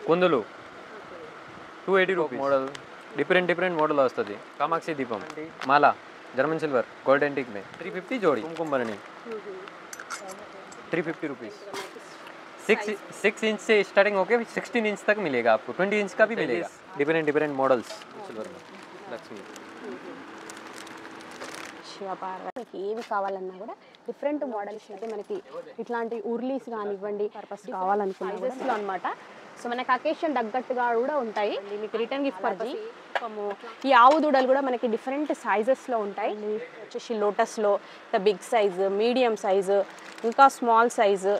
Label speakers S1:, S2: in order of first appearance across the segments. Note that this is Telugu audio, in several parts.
S1: కుందులు 280 రూపీస్ మోడల్ డిఫరెంట్ మోడల్ వస్తుంది కామాక్షి దీపం మాల జర్మన్ సిల్वर गोल्ड एंटीक में 350 जोड़ी कुमकुम भरणी 350 रुपीस 6 इंच से स्टार्टिंग होके 16 इंच तक मिलेगा आपको 20 इंच का भी मिलेगा डिफरेंट मॉडल्स सिल्वर में लक्ष्मी
S2: మనకి ఏవి కావాలన్నా కూడా డిఫరెంట్ మోడల్స్ అయితే మనకి ఇట్లాంటి ఉర్లీస్ కానివ్వండి పర్పస్ కావాలనుకున్నా కూడా అనమాట. సో మనకి అకేషన్ తగ్గట్టుగా కూడా ఉంటాయి. మీకు రిటర్న్ గిఫ్ట్ పర్పస్ ఈ ఆవు దూడలు కూడా మనకి డిఫరెంట్ సైజెస్లో ఉంటాయి. వచ్చేసి లోటస్లో బిగ్ సైజు, మీడియం సైజు, ఇంకా స్మాల్ సైజు.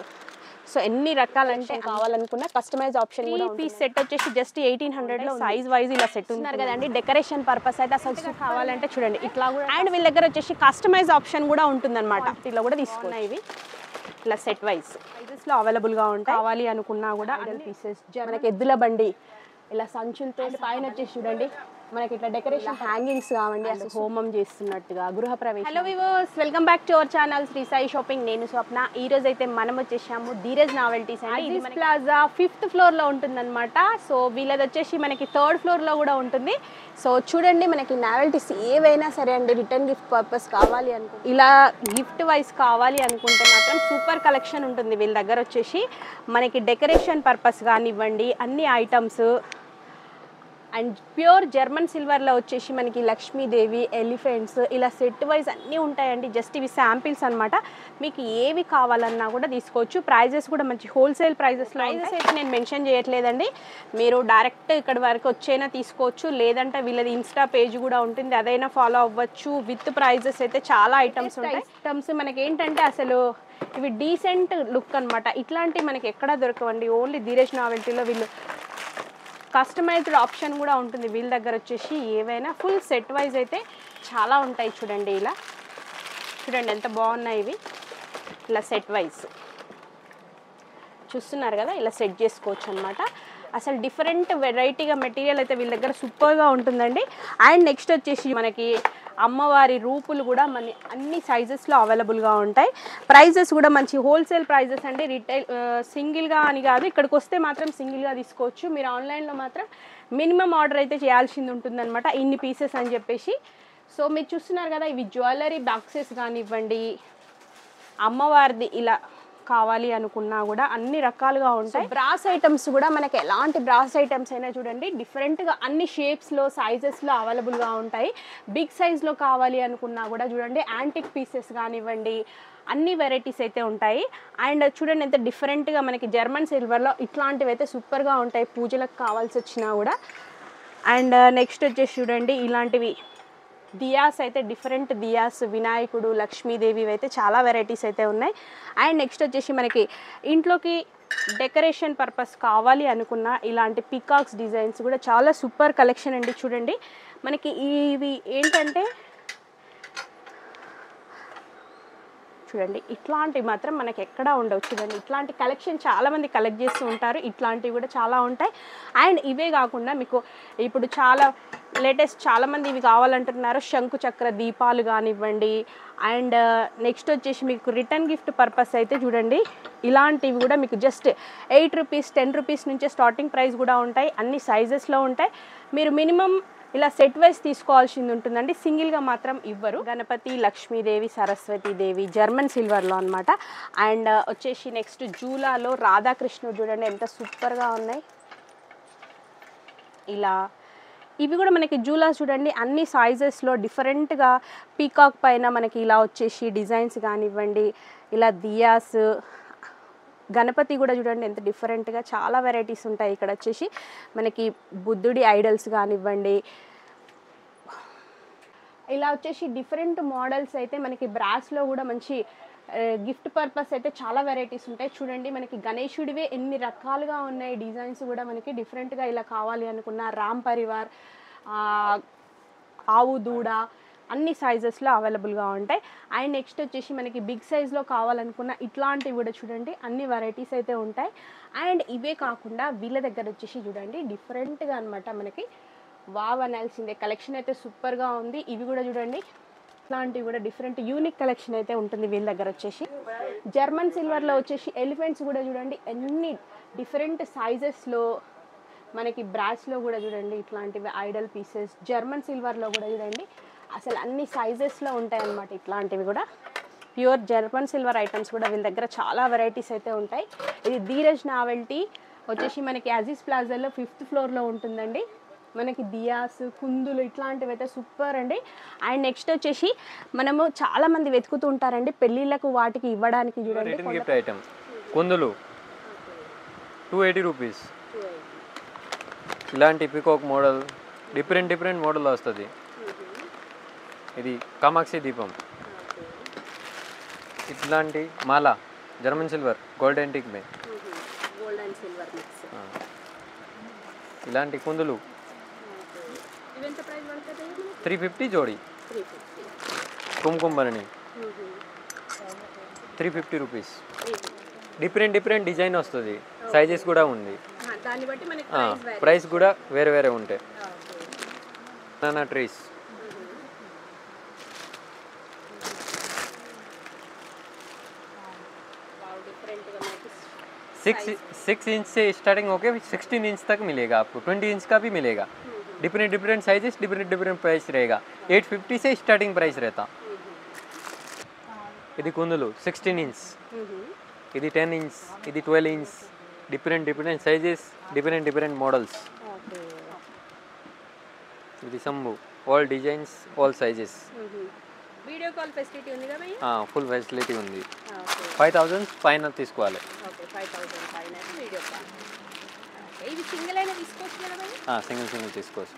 S2: సో ఎన్ని రకాలంటే కావాలనుకున్న కస్టమైజ్ ఆప్షన్ కూడా పీస్ సెట్ వచ్చేసి జస్ట్ 1800లో సైజ్ వైజ్ ఇలా సెట్ ఉన్నారు కదండి. డెకరేషన్ పర్పస్ అయితే అసలు కావాలంటే చూడండి ఇట్లా కూడా. అండ్ వీళ్ళ దగ్గర వచ్చేసి కస్టమైజ్ ఆప్షన్ కూడా ఉంటుందన్నమాట. ఇలా కూడా తీసుకున్నాయి ఇవి ఇలా సెట్ వైజ్ సైజెస్లో అవైలబుల్గా ఉంటాయి. కావాలి అనుకున్నా కూడా పీసెస్ మనకి ఎద్దుల బండి ఇలా సంచులతో పైన వచ్చేసి చూడండి మనకి ఇట్లా డెకరేషన్ హ్యాంగింగ్స్ కావండి అసలు హోమం చేస్తున్నట్టుగా గృహప్రవేశం. Hello viewers, welcome back to our channel Shri Sai shopping. నేను స్వప్న. ఈ రోజు అయితే మనం వచ్చేసాము ధీరజ్ నావెల్టీస్ అండి. ఇది ప్లాజా 5th ఫ్లోర్లో ఉంటుందన్నమాట. సో వీళ్ళది వచ్చేసి మనకి 3rd ఫ్లోర్లో కూడా ఉంటుంది. సో చూడండి మనకి నావెల్టీస్ ఏవైనా సరే అండి రిటర్న్ గిఫ్ట్ పర్పస్ కావాలి అనుకుంటే ఇలా గిఫ్ట్ వైజ్ కావాలి అనుకుంటే మాత్రం సూపర్ కలెక్షన్ ఉంటుంది వీళ్ళ దగ్గర. వచ్చేసి మనకి డెకరేషన్ పర్పస్ కానివ్వండి అన్ని ఐటమ్స్ అండ్ ప్యూర్ జర్మన్ సిల్వర్లో వచ్చేసి మనకి లక్ష్మీదేవి, ఎలిఫెంట్స్ ఇలా సెట్ వైజ్ అన్నీ ఉంటాయండి. జస్ట్ ఇవి శాంపిల్స్ అనమాట. మీకు ఏవి కావాలన్నా కూడా తీసుకోవచ్చు. ప్రైజెస్ కూడా మంచి హోల్సేల్ ప్రైజెస్లో. ప్రైజెస్ అయితే నేను మెన్షన్ చేయట్లేదండి. మీరు డైరెక్ట్ ఇక్కడ వరకు వచ్చైనా తీసుకోవచ్చు, లేదంటే వీళ్ళది ఇన్స్టా పేజ్ కూడా ఉంటుంది, అదైనా ఫాలో అవ్వచ్చు. విత్ ప్రైజెస్ అయితే చాలా ఐటమ్స్ ఉంటాయి. ఐటమ్స్ మనకి ఏంటంటే అసలు ఇవి డీసెంట్ లుక్ అనమాట. ఇట్లాంటివి మనకి ఎక్కడా దొరకవండి. ఓన్లీ ధీరజ్ నావెల్టీలో వీళ్ళు కస్టమైజ్డ్ ఆప్షన్ కూడా ఉంటుంది వీళ్ళ దగ్గర. వచ్చేసి ఏవైనా ఫుల్ సెట్ వైజ్ అయితే చాలా ఉంటాయి. చూడండి ఇలా చూడండి ఎంత బాగున్నాయి ఇవి. ఇలా సెట్ వైజ్ చూస్తున్నారు కదా, ఇలా సెట్ చేసుకోవచ్చు అనమాట. అసలు డిఫరెంట్ వెరైటీగా మెటీరియల్ అయితే వీళ్ళ దగ్గర సూపర్గా ఉంటుందండి. అండ్ నెక్స్ట్ వచ్చేసి మనకి అమ్మవారి రూపులు కూడా మన అన్ని సైజెస్లో అవైలబుల్గా ఉంటాయి. ప్రైజెస్ కూడా మంచి హోల్సేల్ ప్రైజెస్ అండి. రిటైల్ సింగిల్గా అని కాదు, ఇక్కడికి వస్తే మాత్రం సింగిల్గా తీసుకోవచ్చు. మీరు ఆన్లైన్లో మాత్రం మినిమం ఆర్డర్ అయితే చేయాల్సింది ఉంటుందన్నమాట, ఇన్ని పీసెస్ అని చెప్పేసి. సో మీరు చూస్తున్నారు కదా, ఇవి జ్యువెలరీ బాక్సెస్ కానివ్వండి, అమ్మవారిది ఇలా కావాలి అనుకున్నా కూడా అన్ని రకాలుగా ఉంటాయి. బ్రాస్ ఐటమ్స్ కూడా మనకి ఎలాంటి బ్రాస్ ఐటమ్స్ అయినా చూడండి డిఫరెంట్గా అన్ని షేప్స్లో సైజెస్లో అవైలబుల్గా ఉంటాయి. బిగ్ సైజ్లో కావాలి అనుకున్నా కూడా చూడండి యాంటిక్ పీసెస్ కానివ్వండి అన్ని వెరైటీస్ అయితే ఉంటాయి. అండ్ చూడండి ఎంత డిఫరెంట్గా మనకి జర్మన్ సిల్వర్లో ఇట్లాంటివి అయితే సూపర్గా ఉంటాయి పూజలకు కావాల్సి వచ్చినా కూడా. అండ్ నెక్స్ట్ వచ్చేసి చూడండి ఇలాంటివి దియాస్ అయితే డిఫరెంట్ దియాస్, వినాయకుడు, లక్ష్మీదేవి అయితే చాలా వెరైటీస్ అయితే ఉన్నాయి. అండ్ నెక్స్ట్ వచ్చేసి మనకి ఇంట్లోకి డెకరేషన్ పర్పస్ కావాలి అనుకున్న ఇలాంటి పికాక్స్ డిజైన్స్ కూడా చాలా సూపర్ కలెక్షన్ అండి. చూడండి మనకి ఇవి ఏంటంటే చూడండి ఇట్లాంటివి మాత్రం మనకి ఎక్కడా ఉండవు. చూడండి ఇట్లాంటి కలెక్షన్ చాలామంది కలెక్ట్ చేస్తూ ఉంటారు. ఇట్లాంటివి కూడా చాలా ఉంటాయి. అండ్ ఇవే కాకుండా మీకు ఇప్పుడు చాలా లేటెస్ట్ చాలామంది ఇవి కావాలంటున్నారు, శంకు చక్ర దీపాలు కానివ్వండి. అండ్ నెక్స్ట్ వచ్చేసి మీకు రిటర్న్ గిఫ్ట్ పర్పస్ అయితే చూడండి ఇలాంటివి కూడా మీకు జస్ట్ 8 రూపీస్ 10 రూపీస్ నుంచే స్టార్టింగ్ ప్రైస్ కూడా ఉంటాయి. అన్ని సైజెస్లో ఉంటాయి. మీరు మినిమం ఇలా సెట్ వైజ్ తీసుకోవాల్సింది ఉంటుందండి, సింగిల్గా మాత్రం ఇవ్వరు. గణపతి, లక్ష్మీదేవి, సరస్వతీదేవి జర్మన్ సిల్వర్లో అనమాట. అండ్ వచ్చేసి నెక్స్ట్ జూలాలో రాధాకృష్ణుడు చూడండి ఎంత సూపర్గా ఉన్నాయి. ఇలా ఇవి కూడా మనకి జూలా చూడండి అన్ని సైజెస్లో డిఫరెంట్గా పీకాక్ పైన మనకి ఇలా వచ్చేసి డిజైన్స్ కానివ్వండి, ఇలా దియాస్, గణపతి కూడా చూడండి ఎంత డిఫరెంట్గా చాలా వెరైటీస్ ఉంటాయి. ఇక్కడ వచ్చేసి మనకి బుద్ధుడి ఐడల్స్ కానివ్వండి, ఇలా వచ్చేసి డిఫరెంట్ మోడల్స్ అయితే మనకి బ్రాస్లో కూడా మంచి గిఫ్ట్ పర్పస్ అయితే చాలా వెరైటీస్ ఉంటాయి. చూడండి మనకి గణేశుడివే ఎన్ని రకాలుగా ఉన్నాయి. డిజైన్స్ కూడా మనకి డిఫరెంట్గా ఇలా కావాలి అనుకున్న రామ్ పరివార్, ఆవు దూడ అన్ని సైజెస్లో అవైలబుల్గా ఉంటాయి. అండ్ నెక్స్ట్ వచ్చేసి మనకి బిగ్ సైజ్లో కావాలనుకున్న ఇట్లాంటివి కూడా చూడండి అన్ని వెరైటీస్ అయితే ఉంటాయి. అండ్ ఇవే కాకుండా వీళ్ళ దగ్గర వచ్చేసి చూడండి డిఫరెంట్గా అనమాట మనకి వావ్ అనాల్సిందే కలెక్షన్ అయితే సూపర్గా ఉంది. ఇవి కూడా చూడండి ఇట్లాంటివి కూడా డిఫరెంట్ యూనిక్ కలెక్షన్ అయితే ఉంటుంది వీళ్ళ దగ్గర. వచ్చేసి జర్మన్ సిల్వర్లో వచ్చేసి ఎలిఫెంట్స్ కూడా చూడండి ఎన్ని డిఫరెంట్ సైజెస్లో మనకి బ్రాస్లో కూడా చూడండి ఇట్లాంటివి ఐడల్ పీసెస్, జర్మన్ సిల్వర్లో కూడా చూడండి అసలు అన్ని సైజెస్లో ఉంటాయి అన్నమాట. ఇట్లాంటివి కూడా ప్యూర్ జర్మన్ సిల్వర్ ఐటమ్స్ కూడా వీళ్ళ దగ్గర చాలా వెరైటీస్ అయితే ఉంటాయి. ఇది ధీరజ్ నావెల్టీ వచ్చేసి మనకి అజీజ్ ప్లాజాలో 5th ఫ్లోర్లో ఉంటుందండి. మనకి దియాస్, కుందులు ఇట్లాంటివి అయితే సూపర్ అండి. అండ్ నెక్స్ట్ వచ్చేసి మనము చాలా మంది వెతుకుతూ ఉంటారండి పెళ్ళిళ్ళకు వాటికి ఇవ్వడానికి చూడండి
S1: గిఫ్ట్ ఐటమ్ కుందులు 280 రూపీస్. ఇలాంటి పికాక్ మోడల్ డిఫరెంట్ మోడల్ వస్తుంది. ఇది కామాక్షి దీపం. ఇట్లాంటి మాల జర్మన్ సిల్వర్ గోల్డ్ యాంటిక్ మే.
S2: Gold and silver mix.
S1: ఇలాంటి కుందులు 350 జోడి. కుంకుమరణి 350 రూపీస్. డిఫరెంట్ డిజైన్ వస్తుంది, సైజెస్ కూడా ఉంది,
S2: దాన్ని బట్టి మనకి
S1: ప్రైస్ కూడా వేరే ఉంటాయి. బనానా ట్రీస్ 6 इंच से स्टार्टिंग होके 16 इंच तक मिलेगा आपको. 20 इंच का भी मिलेगा. डिफरेंट साइजेस, डिफरेंट प्राइस रहेगा. 850 से स्टार्टिंग प्राइस रहता. ఇది కుందులు 16 ఇంచ్, ఇది 10 ఇంచ్, ఇది 12 inch. Different sizes, different models. ఇది సంబు all designs, all sizes.
S2: Video call facility ఉంది కదా భయ్యా?
S1: ఫుల్ ఫెసిలిటీ ఉంది. 5000 పైన తీసుకోవాలి.
S2: ఓకే 5000 పైన వీడియో కాల్. ఓకే ఇది సింగిల్ అయినా తీసుకోవచ్చు కదా భయ్యా?
S1: సింగిల్ తీసుకోవచ్చు.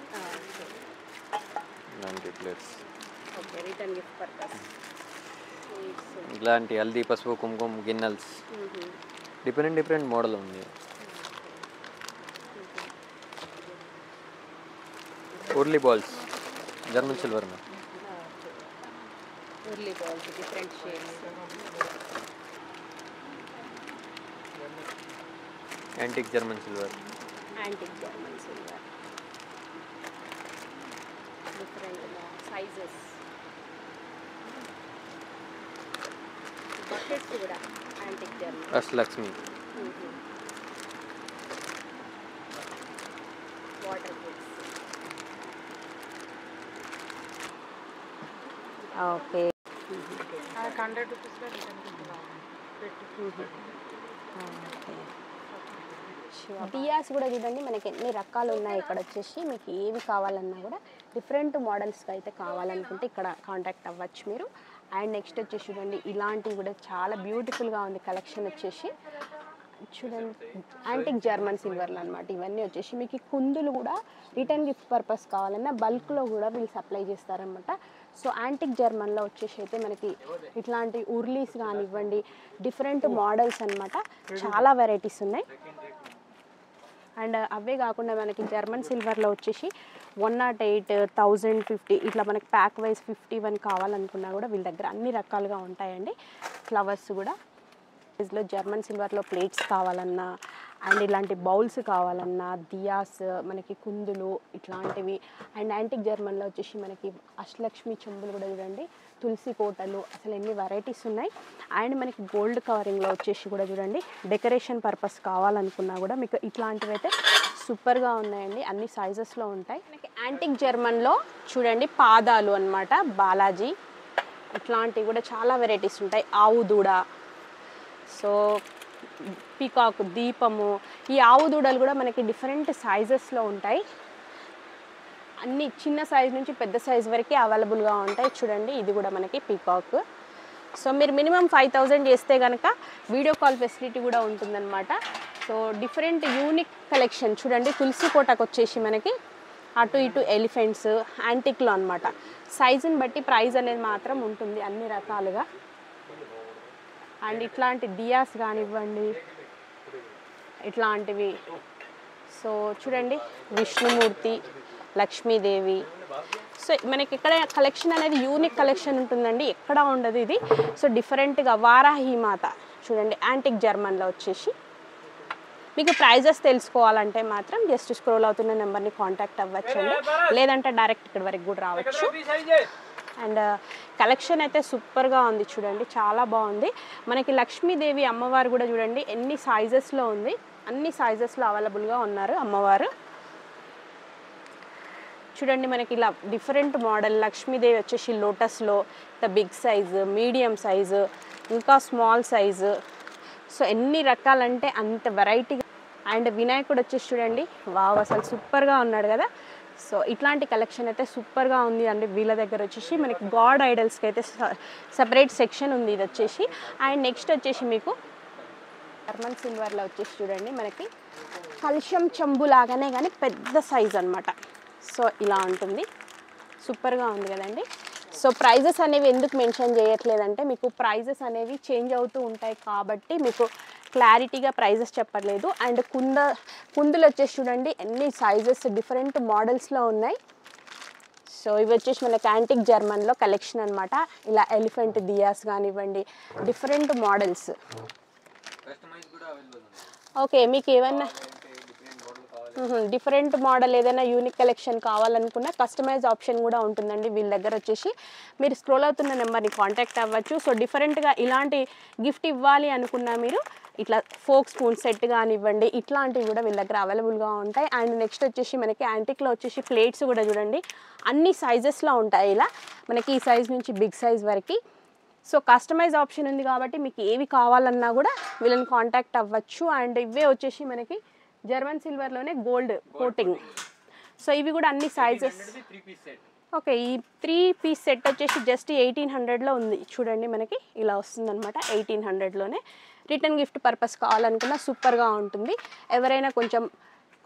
S1: ఇలాంటి plates.
S2: Okay return gift purpose.
S1: ఇలాంటి హల్దీ, పసుపు, కుంకుమ గిన్నెల్స్ డిఫరెంట్ మోడల్ ఉంది. ఉర్లీ బాల్స్ జర్మన్ సిల్వర్ में.
S2: ఉర్లీ balls different shapes.
S1: Antique German silver.
S2: Different sizes. Buckets కూడా antique German.
S1: Ashtalakshmi.
S2: Water bottles. Okay
S3: 100 rupees లో రిటర్న్
S2: దియాస్ కూడా చూడండి మనకి ఎన్ని రకాలు ఉన్నాయి. ఇక్కడ వచ్చేసి మీకు ఏవి కావాలన్నా కూడా డిఫరెంట్ మోడల్స్గా అయితే కావాలనుకుంటే ఇక్కడ కాంటాక్ట్ అవ్వచ్చు మీరు. అండ్ నెక్స్ట్ వచ్చేసి చూడండి ఇలాంటివి కూడా చాలా బ్యూటిఫుల్గా ఉంది కలెక్షన్ వచ్చేసి. చూడండి యాంటిక్ జర్మన్ సిల్వర్లు అనమాట. ఇవన్నీ వచ్చేసి మీకు కుందులు కూడా రిటర్న్ గిఫ్ట్ పర్పస్ కావాలన్నా బల్క్లో కూడా వీళ్ళు సప్లై చేస్తారనమాట. సో యాంటిక్ జర్మన్లో వచ్చేసి అయితే మనకి ఇట్లాంటి ఉర్లీస్ కానివ్వండి డిఫరెంట్ మోడల్స్ అనమాట. చాలా వెరైటీస్ ఉన్నాయి. అండ్ అవే కాకుండా మనకి జర్మన్ సిల్వర్లో వచ్చేసి 108, 1050 ఇట్లా మనకి ప్యాక్ వైజ్ 51 కావాలనుకున్నా కూడా వీళ్ళ దగ్గర అన్ని రకాలుగా ఉంటాయండి. ఫ్లవర్స్ కూడా లో జర్మన్ సిల్వర్లో ప్లేట్స్ కావాలన్నా అండ్ ఇలాంటి బౌల్స్ కావాలన్నా దియాస్, మనకి కుందులు ఇట్లాంటివి. అండ్ యాంటిక్ జర్మన్లో వచ్చేసి మనకి అష్టలక్ష్మి చెంబులు కూడా చూడండి, తులసి కోటలు, అసలు ఎన్ని వెరైటీస్ ఉన్నాయి. అండ్ మనకి గోల్డ్ కవరింగ్లో వచ్చేసి కూడా చూడండి డెకరేషన్ పర్పస్ కావాలనుకున్నా కూడా మీకు ఇట్లాంటివి అయితే సూపర్గా ఉన్నాయండి. అన్ని సైజెస్లో ఉంటాయి. మనకి యాంటిక్ జర్మన్లో చూడండి పాదాలు అన్నమాట, బాలాజీ ఇట్లాంటివి కూడా చాలా వెరైటీస్ ఉంటాయి. ఆవు దూడ, సో పీకాక్ దీపము. ఈ ఆవు దూడలు కూడా మనకి డిఫరెంట్ సైజెస్లో ఉంటాయి. అన్ని చిన్న సైజ్ నుంచి పెద్ద సైజ్ వరకు అవైలబుల్గా ఉంటాయి. చూడండి ఇది కూడా మనకి పీకాక్. సో మీరు మినిమం 5000 చేస్తే కనుక వీడియో కాల్ ఫెసిలిటీ కూడా ఉంటుందన్నమాట. సో డిఫరెంట్ యూనిక్ కలెక్షన్ చూడండి. తులసి కోటకు వచ్చేసి మనకి అటు ఇటు ఎలిఫెంట్స్ యాంటిక్లో అనమాట. సైజుని బట్టి ప్రైస్ అనేది మాత్రం ఉంటుంది అన్ని రకాలుగా. అండ్ ఇట్లాంటి దియాస్ కానివ్వండి ఇట్లాంటివి. సో చూడండి విష్ణుమూర్తి, లక్ష్మీదేవి. సో మనకి ఇక్కడ కలెక్షన్ అనేది యూనిక్ కలెక్షన్ ఉంటుందండి, ఎక్కడ ఉండదు ఇది. సో డిఫరెంట్గా వారాహి మాత చూడండి యాంటిక్ జర్మన్లో వచ్చేసి. మీకు ప్రైజెస్ తెలుసుకోవాలంటే మాత్రం జస్ట్ స్క్రోల్ అవుతున్న నెంబర్ని కాంటాక్ట్ అవ్వచ్చండి, లేదంటే డైరెక్ట్ ఇక్కడ వరకు కూడా రావచ్చు. అండ్ కలెక్షన్ అయితే సూపర్గా ఉంది చూడండి, చాలా బాగుంది. మనకి లక్ష్మీదేవి అమ్మవారు కూడా చూడండి ఎన్ని సైజెస్లో ఉంది, అన్ని సైజెస్లో అవైలబుల్గా ఉన్నారు అమ్మవారు. చూడండి మనకి ఇలా డిఫరెంట్ మోడల్ లక్ష్మీదేవి వచ్చేసి లోటస్లో బిగ్ సైజు, మీడియం సైజు, ఇంకా స్మాల్ సైజు. సో ఎన్ని రకాలంటే అంత వెరైటీ. అండ్ వినాయకుడు వచ్చేసి చూడండి, వావ్ అసలు సూపర్గా ఉన్నాడు కదా. సో ఇట్లాంటి కలెక్షన్ అయితే సూపర్గా ఉంది అండి. వీళ్ళ దగ్గర వచ్చేసి మనకి గాడ్ ఐడల్స్కి అయితే సపరేట్ సెక్షన్ ఉంది ఇది వచ్చేసి. అండ్ నెక్స్ట్ వచ్చేసి మీకు జర్మన్ సిల్వర్లో వచ్చేసి చూడండి మనకి కలుషం చెంబు లాగానే కానీ పెద్ద సైజ్ అనమాట. సో ఇలా ఉంటుంది, సూపర్గా ఉంది కదండి. సో ప్రైజెస్ అనేవి ఎందుకు మెన్షన్ చేయట్లేదంటే మీకు ప్రైజెస్ అనేవి చేంజ్ అవుతూ ఉంటాయి కాబట్టి మీకు క్లారిటీగా ప్రైజెస్ చెప్పట్లేదు. అండ్ కుందులు వచ్చేసి చూడండి ఎన్ని సైజెస్ డిఫరెంట్ మోడల్స్లో ఉన్నాయి. సో ఇవి వచ్చేసి మనకి యాంటిక్ జర్మన్లో కలెక్షన్ అనమాట. ఇలా ఎలిఫెంట్ దియాస్ కానివ్వండి, డిఫరెంట్ మోడల్స్. ఓకే, మీకు ఏమన్నా డిఫరెంట్ మోడల్ ఏదైనా యూనిక్ కలెక్షన్ కావాలనుకున్నా కస్టమైజ్ ఆప్షన్ కూడా ఉంటుందండి వీళ్ళ దగ్గర వచ్చేసి. మీరు స్క్రోల్ అవుతున్న నెంబర్ని కాంటాక్ట్ అవ్వచ్చు. సో డిఫరెంట్గా ఇలాంటి గిఫ్ట్ ఇవ్వాలి అనుకున్నా మీరు ఇట్లా ఫోక్ స్పూన్ సెట్ కానివ్వండి, ఇట్లాంటివి కూడా వీళ్ళ దగ్గర అవైలబుల్గా ఉంటాయి. అండ్ నెక్స్ట్ వచ్చేసి మనకి యాంటిక్లో వచ్చేసి ప్లేట్స్ కూడా చూడండి అన్ని సైజెస్లో ఉంటాయి. ఇలా మనకి ఈ సైజ్ నుంచి బిగ్ సైజ్ వరకు. సో కస్టమైజ్ ఆప్షన్ ఉంది కాబట్టి మీకు ఏవి కావాలన్నా కూడా వీళ్ళని కాంటాక్ట్ అవ్వచ్చు. అండ్ ఇవే వచ్చేసి మనకి జర్మన్ సిల్వర్లోనే గోల్డ్ కోటింగ్. సో ఇవి కూడా అన్ని సైజెస్. ఓకే, ఈ 3 పీస్ సెట్ వచ్చేసి జస్ట్ 1800లో ఉంది చూడండి. మనకి ఇలా వస్తుందన్నమాట 1800లోనే. రిటర్న్ గిఫ్ట్ పర్పస్ కావాలనుకున్నా సూపర్గా ఉంటుంది. ఎవరైనా కొంచెం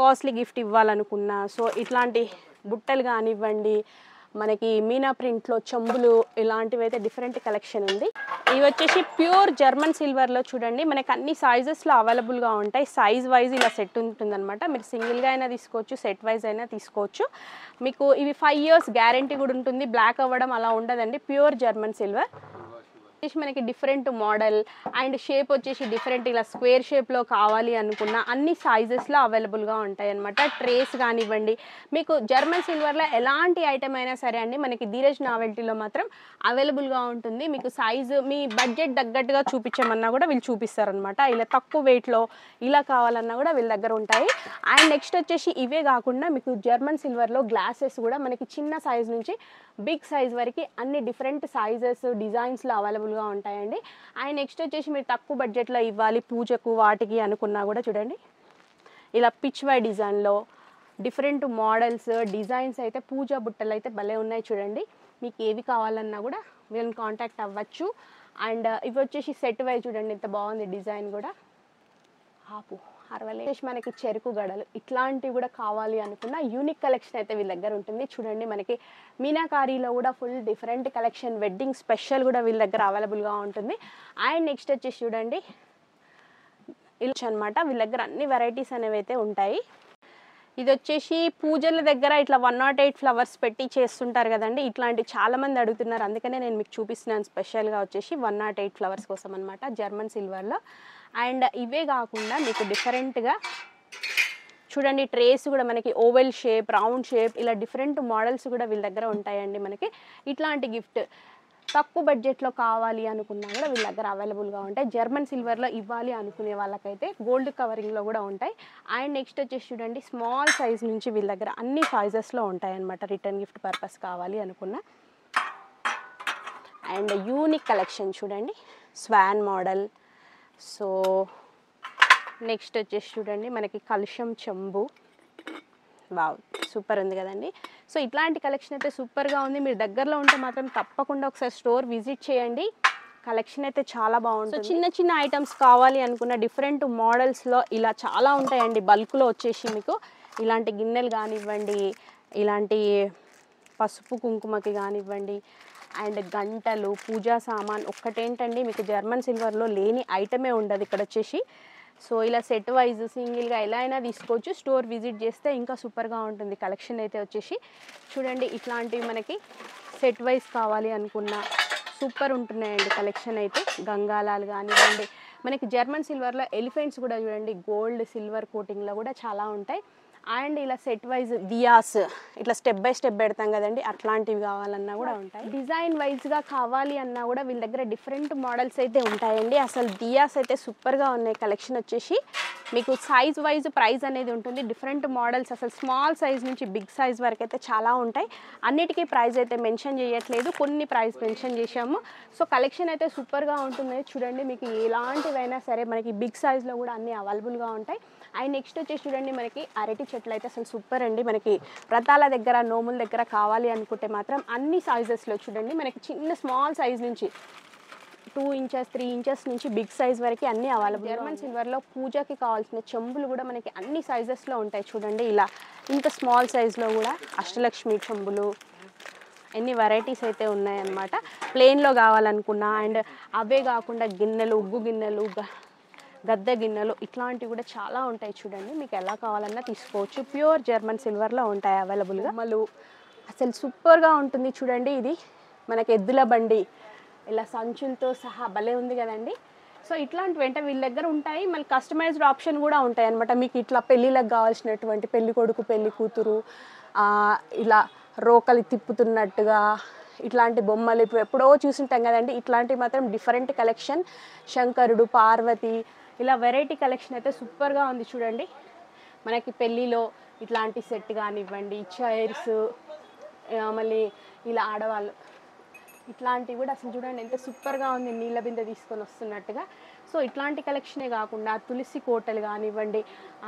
S2: కాస్ట్లీ గిఫ్ట్ ఇవ్వాలనుకున్నా సో ఇట్లాంటి బుట్టలు కానివ్వండి, మనకి మీనా ప్రింట్లో చెంబులు, ఇలాంటివి అయితే డిఫరెంట్ కలెక్షన్ ఉంది. ఇవి వచ్చేసి ప్యూర్ జర్మన్ సిల్వర్లో చూడండి మనకి అన్ని సైజెస్లో అవైలబుల్గా ఉంటాయి. సైజ్ వైజ్ ఇలా సెట్ ఉంటుందన్నమాట. మీరు సింగిల్గా అయినా తీసుకోవచ్చు, సెట్ వైజ్ అయినా తీసుకోవచ్చు. మీకు ఇవి 5 years గ్యారంటీ కూడా ఉంటుంది. బ్లాక్ అవ్వడం అలా ఉండదండి. ప్యూర్ జర్మన్ సిల్వర్ వచ్చేసి మనకి డిఫరెంట్ మోడల్ అండ్ షేప్ వచ్చేసి డిఫరెంట్ ఇలా స్క్వేర్ షేప్లో కావాలి అనుకున్న అన్ని సైజెస్లో అవైలబుల్గా ఉంటాయి అన్నమాట. ట్రేస్ కానివ్వండి, మీకు జర్మన్ సిల్వర్లో ఎలాంటి ఐటమ్ అయినా సరే అండి మనకి ధీరజ్ నావెల్టీలో మాత్రం అవైలబుల్గా ఉంటుంది. మీకు సైజు మీ బడ్జెట్ తగ్గట్టుగా చూపించమన్నా కూడా వీళ్ళు చూపిస్తారనమాట. ఇలా తక్కువ వెయిట్లో ఇలా కావాలన్నా కూడా వీళ్ళ దగ్గర ఉంటాయి. అండ్ నెక్స్ట్ వచ్చేసి ఇవే కాకుండా మీకు జర్మన్ సిల్వర్లో గ్లాసెస్ కూడా మనకి చిన్న సైజ్ నుంచి బిగ్ సైజ్ వరకు అన్ని డిఫరెంట్ సైజెస్ డిజైన్స్లో అవైలబుల్గా ఉంటాయండి. అండ్ నెక్స్ట్ వచ్చేసి మీరు తక్కువ బడ్జెట్లో ఇవ్వాలి పూజకు వాటికి అనుకున్నా కూడా చూడండి ఇలా పిచ్ వై డిజైన్లో డిఫరెంట్ మోడల్స్ డిజైన్స్ అయితే పూజా బుట్టలు అయితే భలే ఉన్నాయి చూడండి. మీకు ఏవి కావాలన్నా కూడా వీళ్ళని కాంటాక్ట్ అవ్వచ్చు. అండ్ ఇవి వచ్చేసి సెట్ వై చూడండి ఎంత బాగుంది డిజైన్ కూడా. ఆపు 60 మనకి చెరుకు గడలు ఇట్లాంటివి కూడా కావాలి అనుకున్న యూనిక్ కలెక్షన్ అయితే వీళ్ళ దగ్గర ఉంటుంది. చూడండి మనకి మీనాకారీలో కూడా full different collection wedding special కూడా వీళ్ళ దగ్గర అవైలబుల్గా ఉంటుంది. అండ్ నెక్స్ట్ వచ్చేసి చూడండి ఇలా అనమాట వీళ్ళ దగ్గర అన్ని వెరైటీస్ అనేవి అయితే ఉంటాయి. ఇది వచ్చేసి పూజల దగ్గర ఇట్లా 108 ఫ్లవర్స్ పెట్టి చేస్తుంటారు కదండి. ఇట్లాంటి చాలామంది అడుగుతున్నారు, అందుకనే నేను మీకు చూపిస్తున్నాను స్పెషల్గా వచ్చేసి 108 ఫ్లవర్స్ కోసం అనమాట జర్మన్ సిల్వర్లో. అండ్ ఇవే కాకుండా మీకు డిఫరెంట్గా చూడండి ట్రేస్ కూడా మనకి ఓవెల్ షేప్, రౌండ్ షేప్ ఇలా డిఫరెంట్ మోడల్స్ కూడా వీళ్ళ దగ్గర ఉంటాయండి. మనకి ఇట్లాంటి గిఫ్ట్ తక్కువ బడ్జెట్లో కావాలి అనుకున్నా కూడా వీళ్ళ దగ్గర అవైలబుల్గా ఉంటాయి. జర్మన్ సిల్వర్లో ఇవ్వాలి అనుకునే వాళ్ళకైతే గోల్డ్ కవరింగ్లో కూడా ఉంటాయి. అండ్ నెక్స్ట్ వచ్చేసి చూడండి స్మాల్ సైజ్ నుంచి వీళ్ళ దగ్గర అన్ని సైజెస్లో ఉంటాయన్నమాట. రిటర్న్ గిఫ్ట్ పర్పస్ కావాలి అనుకున్నా. అండ్ యూనిక్ కలెక్షన్ చూడండి స్వాన్ మోడల్. సో నెక్స్ట్ వచ్చేసి చూడండి మనకి కలుషం చెంబు, వావ్ సూపర్ ఉంది కదండి. సో ఇట్లాంటి కలెక్షన్ అయితే సూపర్గా ఉంది. మీరు దగ్గరలో ఉంటే మాత్రం తప్పకుండా ఒకసారి స్టోర్ విజిట్ చేయండి. కలెక్షన్ అయితే చాలా బాగుంటుంది. చిన్న చిన్న ఐటమ్స్ కావాలి అనుకున్న డిఫరెంట్ మోడల్స్లో ఇలా చాలా ఉంటాయండి. బల్క్లో వచ్చేసి మీకు ఇలాంటి గిన్నెలు కానివ్వండి, ఇలాంటి పసుపు కుంకుమకి కానివ్వండి, అండ్ గంటలు, పూజా సామాన్ ఒక్కటేంటండి మీకు జర్మన్ సిల్వర్లో లేని ఐటమే ఉండదు ఇక్కడ వచ్చేసి. సో ఇలా సెట్ వైజ్ సింగిల్గా ఎలా అయినా తీసుకోవచ్చు. స్టోర్ విజిట్ చేస్తే ఇంకా సూపర్గా ఉంటుంది కలెక్షన్ అయితే వచ్చేసి. చూడండి ఇట్లాంటివి మనకి సెట్ వైజ్ కావాలి అనుకున్న సూపర్ ఉంటున్నాయండి కలెక్షన్ అయితే. గంగాలాలు కానివ్వండి, మనకి జర్మన్ సిల్వర్లో ఎలిఫెంట్స్ కూడా చూడండి గోల్డ్ సిల్వర్ కోటింగ్లో కూడా చాలా ఉంటాయి. అండ్ ఇలా సెట్ వైజ్ దియాస్ ఇట్లా స్టెప్ బై స్టెప్ పెడతాం కదండి, అట్లాంటివి కావాలన్నా కూడా ఉంటాయి. డిజైన్ వైజ్గా కావాలి అన్నా కూడా వీళ్ళ దగ్గర డిఫరెంట్ మోడల్స్ అయితే ఉంటాయండి. అసలు దియాస్ అయితే సూపర్గా ఉన్నాయి. కలెక్షన్ వచ్చేసి మీకు సైజ్ వైజ్ ప్రైస్ అనేది ఉంటుంది. డిఫరెంట్ మోడల్స్ అసలు స్మాల్ సైజ్ నుంచి బిగ్ సైజ్ వరకు అయితే చాలా ఉంటాయి. అన్నిటికీ ప్రైస్ అయితే మెన్షన్ చేయట్లేదు, కొన్ని ప్రైస్ మెన్షన్ చేసాము. సో కలెక్షన్ అయితే సూపర్గా ఉంటుంది. చూడండి మీకు ఎలాంటివైనా సరే మనకి బిగ్ సైజ్లో కూడా అన్నీ అవైలబుల్గా ఉంటాయి. అండ్ నెక్స్ట్ వచ్చేసి చూడండి మనకి అరటి చెట్లు అయితే అసలు సూపర్ అండి. మనకి వ్రతాల దగ్గర నోముల దగ్గర కావాలి అనుకుంటే మాత్రం అన్ని సైజెస్లో చూడండి మనకి చిన్న స్మాల్ సైజ్ నుంచి 2 ఇంచెస్ 3 ఇంచెస్ నుంచి బిగ్ సైజ్ వరకు అన్నీ అవైలబుల్. జర్మన్ సిల్వర్లో పూజకి కావాల్సిన చెంబులు కూడా మనకి అన్ని సైజెస్లో ఉంటాయి. చూడండి ఇలా ఇంత స్మాల్ సైజ్లో కూడా అష్టలక్ష్మి చెంబులు ఎన్ని వెరైటీస్ అయితే ఉన్నాయన్నమాట. ప్లెయిన్లో కావాలనుకున్నా అండ్ అవే కాకుండా గిన్నెలు, ఉగ్గు గిన్నెలు, గద్దె గిన్నెలు ఇట్లాంటివి కూడా చాలా ఉంటాయి. చూడండి మీకు ఎలా కావాలన్నా తీసుకోవచ్చు. ప్యూర్ జర్మన్ సిల్వర్లో ఉంటాయి అవైలబుల్గా. మళ్ళీ అసలు సూపర్గా ఉంటుంది. చూడండి ఇది మనకి ఎద్దుల బండి ఇలా సంచులతో సహా భలే ఉంది కదండి. సో ఇట్లాంటివి అంటే వీళ్ళ దగ్గర ఉంటాయి. మళ్ళీ కస్టమైజ్డ్ ఆప్షన్ కూడా ఉంటాయి అనమాట. మీకు ఇట్లా పెళ్ళిళ్ళకి కావాల్సినటువంటి పెళ్ళి కొడుకు పెళ్ళి కూతురు ఇలా రోకలి తిప్పుతున్నట్టుగా ఇట్లాంటి బొమ్మలు ఇప్పుడు ఎప్పుడో చూసుంటాం కదండి. ఇట్లాంటివి మాత్రం డిఫరెంట్ కలెక్షన్. శంకరుడు, పార్వతి ఇలా వెరైటీ కలెక్షన్ అయితే సూపర్గా ఉంది. చూడండి మనకి పెళ్ళిలో ఇట్లాంటి సెట్ కానివ్వండి, చైర్స్, మళ్ళీ ఇలా ఆడవాళ్ళు ఇట్లాంటివి కూడా అసలు చూడండి ఎంత సూపర్గా ఉంది, నీళ్ళ బిందె తీసుకొని వస్తున్నట్టుగా. సో ఇట్లాంటి కలెక్షనే కాకుండా తులసి కోటలు కానివ్వండి,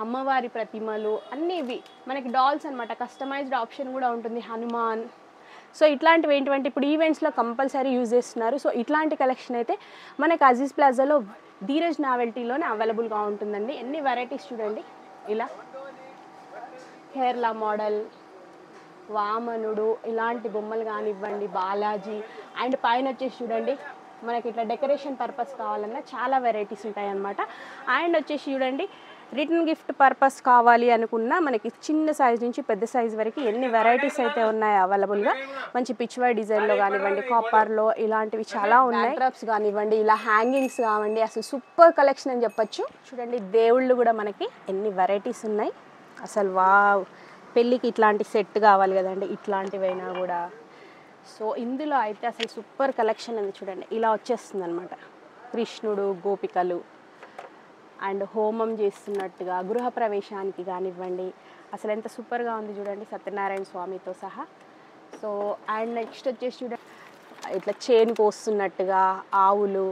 S2: అమ్మవారి ప్రతిమలు అన్నీ ఇవి మనకి డాల్స్ అనమాట. కస్టమైజ్డ్ ఆప్షన్ కూడా ఉంటుంది, హనుమాన్. సో ఇట్లాంటివి ఏంటంటే ఇప్పుడు ఈవెంట్స్లో కంపల్సరీ యూజ్ చేస్తున్నారు. సో ఇట్లాంటి కలెక్షన్ అయితే మనకి అజీజ్ ప్లాజాలో ధీరజ్ నావెల్టీలోనే అవైలబుల్గా ఉంటుందండి. ఎన్ని వెరైటీస్ చూడండి. ఇలా కేరళ మోడల్, వామనుడు ఇలాంటి బొమ్మలు కానివ్వండి, బాలాజీ. అండ్ పైన వచ్చేసి చూడండి మనకి ఇట్లా డెకరేషన్ పర్పస్ కావాలన్నా చాలా వెరైటీస్ ఉంటాయి అన్నమాట. అండ్ వచ్చేసి చూడండి రిటర్న్ గిఫ్ట్ పర్పస్ కావాలి అనుకున్నా మనకి చిన్న సైజ్ నుంచి పెద్ద సైజ్ వరకు ఎన్ని వెరైటీస్ అయితే ఉన్నాయి అవైలబుల్గా. మంచి పిచ్వాయ్ డిజైన్లో కానివ్వండి, కాపర్లో ఇలాంటివి చాలా ఉన్నాయి. డ్రాప్స్ కానివ్వండి, ఇలా హ్యాంగింగ్స్ కావండి, అసలు సూపర్ కలెక్షన్ అని చెప్పొచ్చు. చూడండి దేవుళ్ళు కూడా మనకి ఎన్ని వెరైటీస్ ఉన్నాయి అసలు. వావ్, పెళ్ళికి ఇట్లాంటి సెట్ కావాలి కదండి, ఇట్లాంటివైనా కూడా. సో ఇందులో అయితే అసలు సూపర్ కలెక్షన్ అని చూడండి. ఇలా వచ్చేస్తుంది అనమాట. కృష్ణుడు, గోపికలు అండ్ హోమం చేస్తున్నట్టుగా గృహప్రవేశానికి కానివ్వండి అసలు ఎంత సూపర్గా ఉంది చూడండి, సత్యనారాయణ స్వామితో సహా. సో అండ్ నెక్స్ట్ వచ్చేసి చూడండి ఇట్లా చేను కోస్తున్నట్టుగా ఆవులు,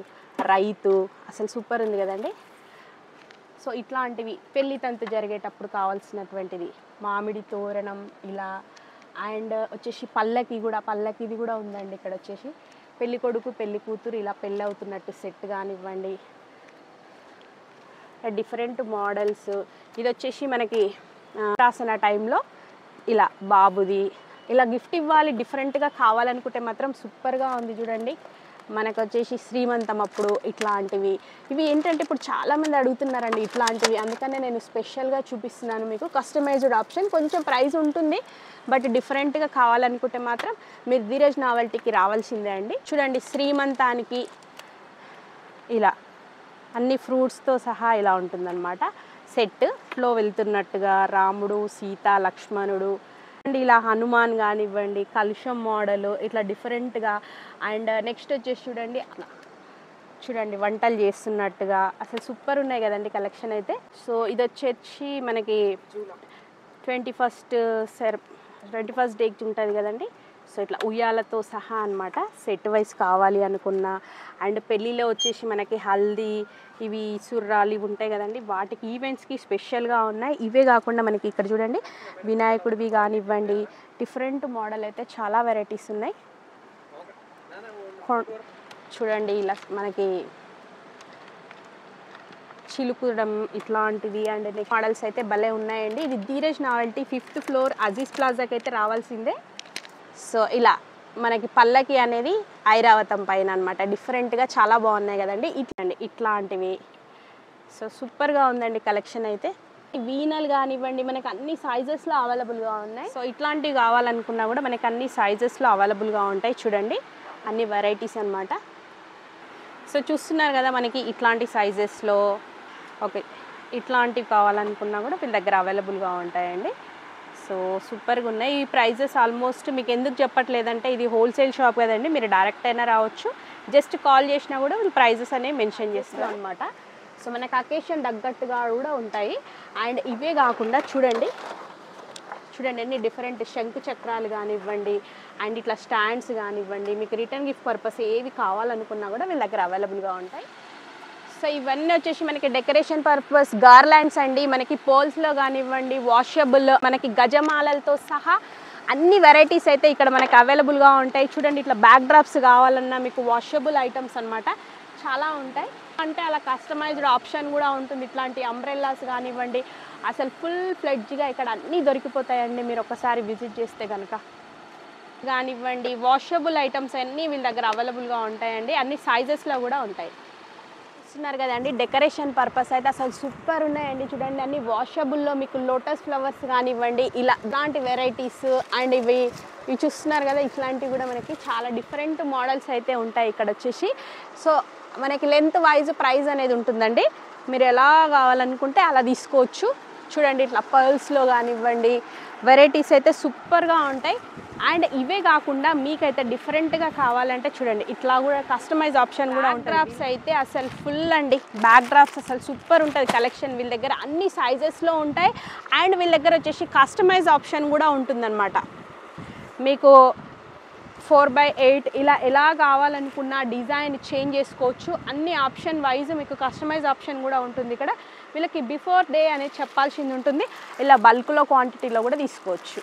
S2: రైతు అసలు సూపర్ ఉంది కదండి. సో ఇట్లాంటివి పెళ్లి తంతు జరిగేటప్పుడు కావాల్సినటువంటిది మామిడి తోరణం ఇలా. అండ్ వచ్చేసి పల్లకిది కూడా ఉందండి. ఇక్కడ వచ్చేసి పెళ్ళి కొడుకు పెళ్ళి కూతురు ఇలా పెళ్ళి అవుతున్నట్టు సెట్ కానివ్వండి, డిఫరెంట్ మోడల్స్. ఇది వచ్చేసి మనకి రాసిన టైంలో ఇలా బాబుది ఇలా గిఫ్ట్ ఇవ్వాలి, డిఫరెంట్గా కావాలనుకుంటే మాత్రం సూపర్గా ఉంది చూడండి. మనకు వచ్చేసి శ్రీమంతం అప్పుడు ఇట్లాంటివి. ఇవి ఏంటంటే ఇప్పుడు చాలామంది అడుగుతున్నారండి ఇట్లాంటివి, అందుకనే నేను స్పెషల్గా చూపిస్తున్నాను మీకు. కస్టమైజ్డ్ ఆప్షన్ కొంచెం ప్రైస్ ఉంటుంది, బట్ డిఫరెంట్గా కావాలనుకుంటే మాత్రం మీరు ధీరజ్ నావెల్టీకి రావాల్సిందే అండి. చూడండి శ్రీమంతానికి ఇలా అన్ని ఫ్రూట్స్తో సహా ఇలా ఉంటుందన్నమాట. సెట్ ఫ్లో వెళ్తున్నట్టుగా రాముడు, సీత, లక్ష్మణుడు అండ్ ఇలా హనుమాన్ కానివ్వండి, కలుషం మోడల్ ఇట్లా డిఫరెంట్గా. అండ్ నెక్స్ట్ వచ్చేసి చూడండి వంటలు చేస్తున్నట్టుగా అసలు సూపర్ ఉన్నాయి కదండి కలెక్షన్ అయితే. సో ఇది వచ్చేసి మనకి 21st డేకి ఉంటుంది కదండి. సో ఇట్లా ఉయ్యాలతో సహా అనమాట. సెట్ వైజ్ కావాలి అనుకున్నా. అండ్ పెళ్ళిలో వచ్చేసి మనకి హల్దీ ఇవి సుర్రాలు ఇవి ఉంటాయి కదండి, వాటికి ఈవెంట్స్కి స్పెషల్గా ఉన్నాయి. ఇవే కాకుండా మనకి ఇక్కడ చూడండి వినాయకుడివి కానివ్వండి, డిఫరెంట్ మోడల్ అయితే చాలా వెరైటీస్ ఉన్నాయి. చూడండి ఇలా మనకి చిలుకుడం ఇట్లాంటివి అండ్ నెక్స్ట్ మోడల్స్ అయితే భలే ఉన్నాయండి. ఇది Dheeraj novelty 5th floor Aziz ప్లాజాకి అయితే రావాల్సిందే. సో ఇలా మనకి పల్లకి అనేది ఐరావతం పైన అనమాట. డిఫరెంట్గా చాలా బాగున్నాయి కదండి ఇట్లాంటివి. సో సూపర్గా ఉందండి కలెక్షన్ అయితే. వీణలు కానివ్వండి మనకి అన్ని సైజెస్లో అవైలబుల్గా ఉన్నాయి. సో ఇట్లాంటివి కావాలనుకున్నా కూడా మనకి అన్ని సైజెస్లో అవైలబుల్గా ఉంటాయి. చూడండి అన్ని వెరైటీస్ అనమాట. సో చూస్తున్నారు కదా మనకి ఇట్లాంటి సైజెస్లో. ఓకే ఇట్లాంటివి కావాలనుకున్నా కూడా వీళ్ళ దగ్గర అవైలబుల్గా ఉంటాయండి. సో సూపర్గా ఉన్నాయి. ఈ ప్రైజెస్ ఆల్మోస్ట్ మీకు ఎందుకు చెప్పట్లేదంటే ఇది హోల్సేల్ షాప్ కదండి, మీరు డైరెక్ట్ అయినా రావచ్చు, జస్ట్ కాల్ చేసినా కూడా వీళ్ళు ప్రైజెస్ అనేవి మెన్షన్ చేస్తారు అనమాట. సో మనకు అకేషన్ తగ్గట్టుగా కూడా ఉంటాయి. అండ్ ఇవే కాకుండా చూడండి అన్ని డిఫరెంట్ శంకు చక్రాలు కానివ్వండి అండ్ ఇట్లా స్టాండ్స్ కానివ్వండి, మీకు రిటర్న్ గిఫ్ట్ పర్పస్ ఏవి కావాలనుకున్నా కూడా వీళ్ళ దగ్గర అవైలబుల్గా ఉంటాయి. సో ఇవన్నీ వచ్చేసి మనకి డెకరేషన్ పర్పస్ గార్లాండ్స్ అండి, మనకి పోల్స్లో కానివ్వండి, వాషబుల్, మనకి గజమాలలతో సహా అన్ని వెరైటీస్ అయితే ఇక్కడ మనకి అవైలబుల్గా ఉంటాయి. చూడండి ఇట్లా బ్యాక్ డ్రాప్స్ కావాలన్నా మీకు వాషబుల్ ఐటమ్స్ అనమాట చాలా ఉంటాయి. అంటే అలా కస్టమైజ్డ్ ఆప్షన్ కూడా ఉంటుంది. ఇట్లాంటి అంబ్రెల్లాస్ కానివ్వండి అసలు ఫుల్ ఫ్లెడ్జ్గా ఇక్కడ అన్నీ దొరికిపోతాయండి మీరు ఒకసారి విజిట్ చేస్తే కనుక. కానివ్వండి వాషబుల్ ఐటమ్స్ అన్నీ వీళ్ళ దగ్గర అవైలబుల్గా ఉంటాయండి, అన్ని సైజెస్లో కూడా ఉంటాయి. చూస్తున్నారు కదండి డెకరేషన్ పర్పస్ అయితే అసలు సూపర్ ఉన్నాయండి. చూడండి అన్ని వాషబుల్లో మీకు లోటస్ ఫ్లవర్స్ కానివ్వండి ఇలాంటి వెరైటీస్ అండ్ ఇవి చూస్తున్నారు కదా, ఇట్లాంటివి కూడా మనకి చాలా డిఫరెంట్ మోడల్స్ అయితే ఉంటాయి ఇక్కడ వచ్చేసి. సో మనకి లెంత్ వైజ్ ప్రైస్ అనేది ఉంటుందండి, మీరు ఎలా కావాలనుకుంటే అలా తీసుకోవచ్చు. చూడండి ఇట్లా పర్ల్స్లో కానివ్వండి వెరైటీస్ అయితే సూపర్గా ఉంటాయి. అండ్ ఇవే కాకుండా మీకైతే డిఫరెంట్గా కావాలంటే చూడండి ఇట్లా కూడా కస్టమైజ్ ఆప్షన్ కూడా ఉంటుంది. డ్రాప్స్ అయితే అసలు ఫుల్ అండి, బ్యాక్ డ్రాప్స్ అసలు సూపర్ ఉంటుంది కలెక్షన్. వీళ్ళ దగ్గర అన్ని సైజెస్లో ఉంటాయి అండ్ వీళ్ళ దగ్గర వచ్చేసి కస్టమైజ్ ఆప్షన్ కూడా ఉంటుందన్నమాట. మీకు 4x8 ఇలా ఎలా కావాలనుకున్న డిజైన్ చేంజ్ చేసుకోవచ్చు, అన్ని ఆప్షన్ వైజ్ మీకు కస్టమైజ్ ఆప్షన్ కూడా ఉంటుంది. ఇక్కడ వీళ్ళకి బిఫోర్ డే అనేది చెప్పాల్సింది ఉంటుంది, ఇలా బల్క్లో క్వాంటిటీలో కూడా తీసుకోవచ్చు.